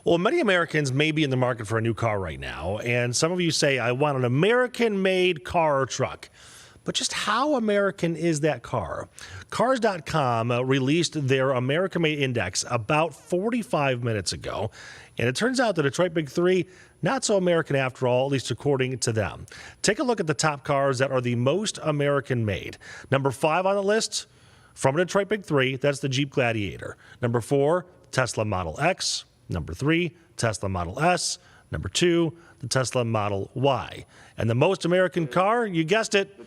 Well, many Americans may be in the market for a new car right now, and some of you say, I want an American-made car or truck. But just how American is that car? Cars.com released their American-made index about 45 minutes ago, and it turns out the Detroit Big Three, not so American after all, at least according to them. Take a look at the top cars that are the most American-made. Number 5 on the list, from a Detroit Big Three, that's the Jeep Gladiator. Number 4, Tesla Model X. Number 3, Tesla Model S. Number 2, the Tesla Model Y. And the most American car, you guessed it,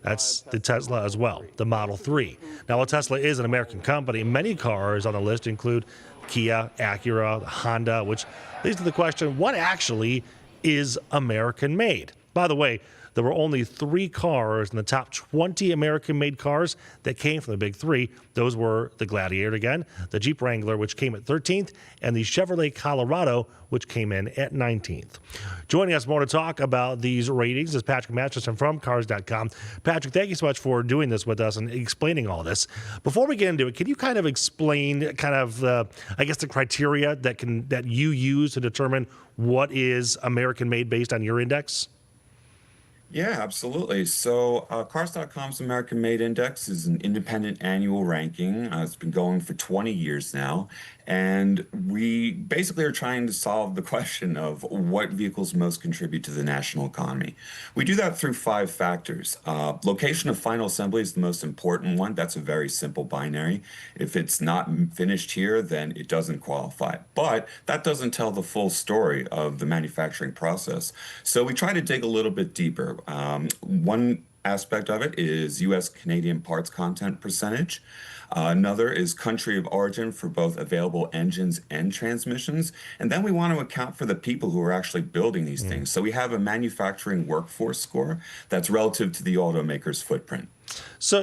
that's the Tesla as well, the Model 3. Now, while Tesla is an American company, many cars on the list include Kia, Acura, Honda, which leads to the question, what actually is American-made? By the way, there were only 3 cars in the top 20 American-made cars that came from the Big Three. Those were the Gladiator again, the Jeep Wrangler, which came at 13th, and the Chevrolet Colorado, which came in at 19th. Joining us more to talk about these ratings is Patrick Masterson from Cars.com. Patrick, thank you so much for doing this with us and explaining all this. Before we get into it, can you kind of explain the criteria that you use to determine what is American-made based on your index? Yeah, absolutely. So, Cars.com's American Made Index is an independent annual ranking. It's been going for 20 years now. And we basically are trying to solve the question of what vehicles most contribute to the national economy. We do that through 5 factors. Location of final assembly is the most important one. That's a very simple binary. If it's not finished here, then it doesn't qualify. But that doesn't tell the full story of the manufacturing process. So we try to dig a little bit deeper. One aspect of it is U.S. Canadian parts content percentage. Another is country of origin for both available engines and transmissions. And then we want to account for the people who are actually building these things. So we have a manufacturing workforce score that's relative to the automaker's footprint. So,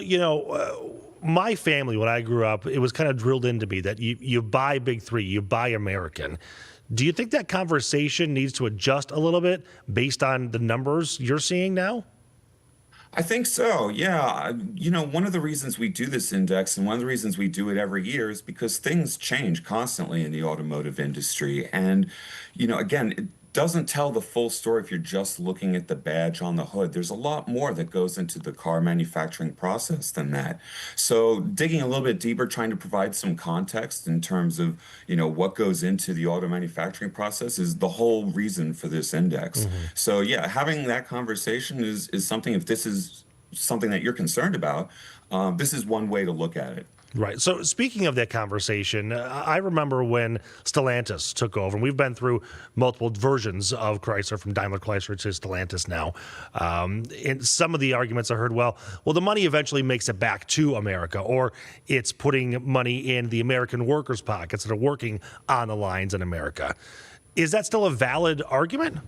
my family, when I grew up, it was kind of drilled into me that you buy Big Three, you buy American. Do you think that conversation needs to adjust a little bit based on the numbers you're seeing now? I think so. Yeah. One of the reasons we do this index and one of the reasons we do it every year is because things change constantly in the automotive industry. And, again, it doesn't tell the full story if you're just looking at the badge on the hood. There's a lot more that goes into the car manufacturing process than that. So digging a little bit deeper, trying to provide some context in terms of, what goes into the auto manufacturing process is the whole reason for this index. So yeah, having that conversation is something, if this is something that you're concerned about, this is one way to look at it. Right. So speaking of that conversation, I remember when Stellantis took over, and we've been through multiple versions of Chrysler, from Daimler Chrysler to Stellantis now. And some of the arguments I heard, well, the money eventually makes it back to America, or it's putting money in the American workers' pockets that are working on the lines in America. Is that still a valid argument?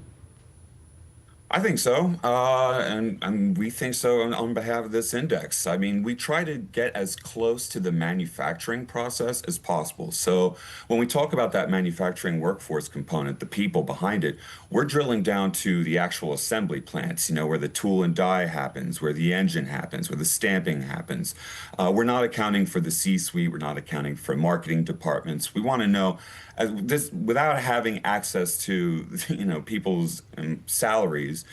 I think so, and we think so on behalf of this index. I mean, we try to get as close to the manufacturing process as possible. So when we talk about that manufacturing workforce component, the people behind it, we're drilling down to the actual assembly plants, where the tool and die happens, where the engine happens, where the stamping happens. We're not accounting for the C-suite. We're not accounting for marketing departments. We want to know this without having access to, people's salaries.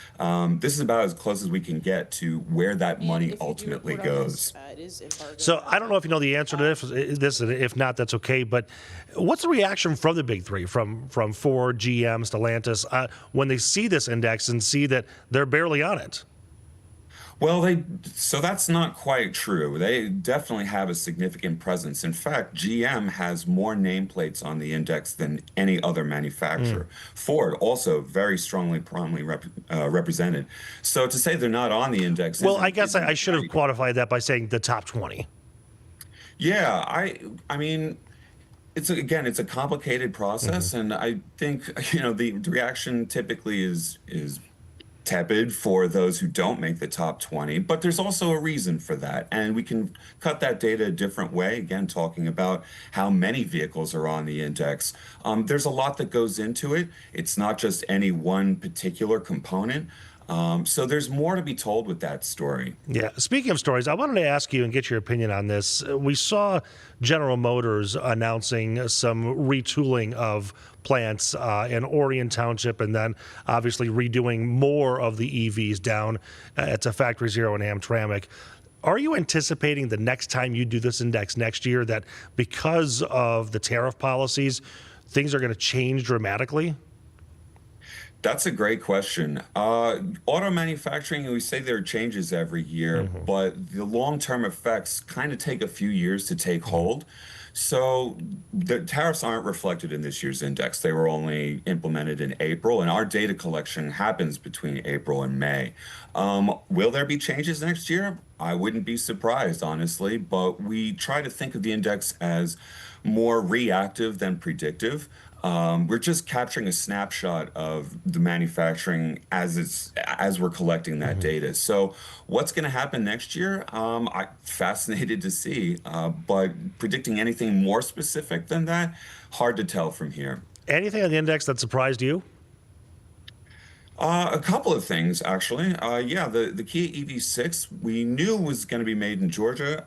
This is about as close as we can get to where that money ultimately goes. So I don't know if you know the answer to this, and if not, that's okay. But what's the reaction from the Big Three, from Ford, GM, Stellantis, when they see this index and see that they're barely on it? Well, so that's not quite true. They definitely have a significant presence. In fact, GM has more nameplates on the index than any other manufacturer. Ford also very prominently represented. So to say they're not on the index, well, I guess I should have quantified that by saying the top 20. Yeah, I mean, it's a complicated process, and I think the reaction typically is tepid for those who don't make the top 20, but there's also a reason for that. And we can cut that data a different way, again, talking about how many vehicles are on the index. There's a lot that goes into it. It's not just any one particular component. So there's more to be told with that story. Yeah. Speaking of stories, I wanted to ask you and get your opinion on this. We saw General Motors announcing some retooling of plants in Orion Township, and then obviously redoing more of the EVs down at Factory Zero in Hamtramck. Are you anticipating the next time you do this index next year that because of the tariff policies, things are going to change dramatically? That's a great question. Auto manufacturing, we say there are changes every year, but the long-term effects kind of take a few years to take hold. So the tariffs aren't reflected in this year's index. They were only implemented in April, and our data collection happens between April and May. Will there be changes next year? I wouldn't be surprised, honestly, but we try to think of the index as more reactive than predictive. We're just capturing a snapshot of the manufacturing as we're collecting that data. So, what's going to happen next year? I'm fascinated to see, but predicting anything more specific than that, hard to tell from here. Anything on the index that surprised you? A couple of things, actually. Yeah, the Kia EV6 we knew was going to be made in Georgia,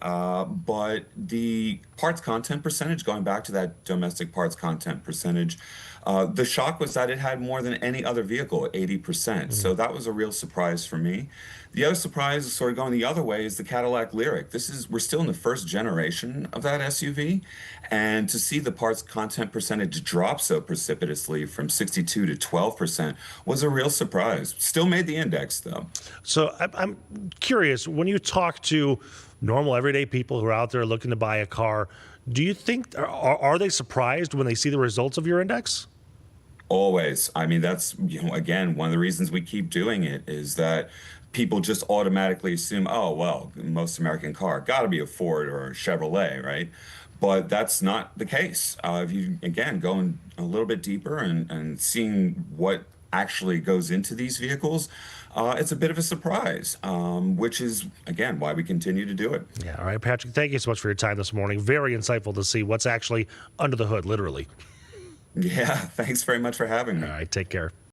but the parts content percentage, going back to that domestic parts content percentage, the shock was that it had more than any other vehicle, 80%. So that was a real surprise for me. The other surprise, sort of going the other way, is the Cadillac Lyriq. We're still in the first generation of that SUV, and to see the parts content percentage drop so precipitously from 62 to 12% was a real surprise. Still made the index, though. So I'm curious, when you talk to normal everyday people who are out there looking to buy a car, do you think are they surprised when they see the results of your index? Always. I mean, that's, again, one of the reasons we keep doing it is that people just automatically assume, oh, well, most American car got to be a Ford or a Chevrolet, right? But that's not the case. If you, again, going a little bit deeper and seeing what actually goes into these vehicles, it's a bit of a surprise, which is, again, why we continue to do it. Yeah. All right, Patrick, thank you so much for your time this morning. Very insightful to see what's actually under the hood, literally. Yeah, thanks very much for having me. All right, take care.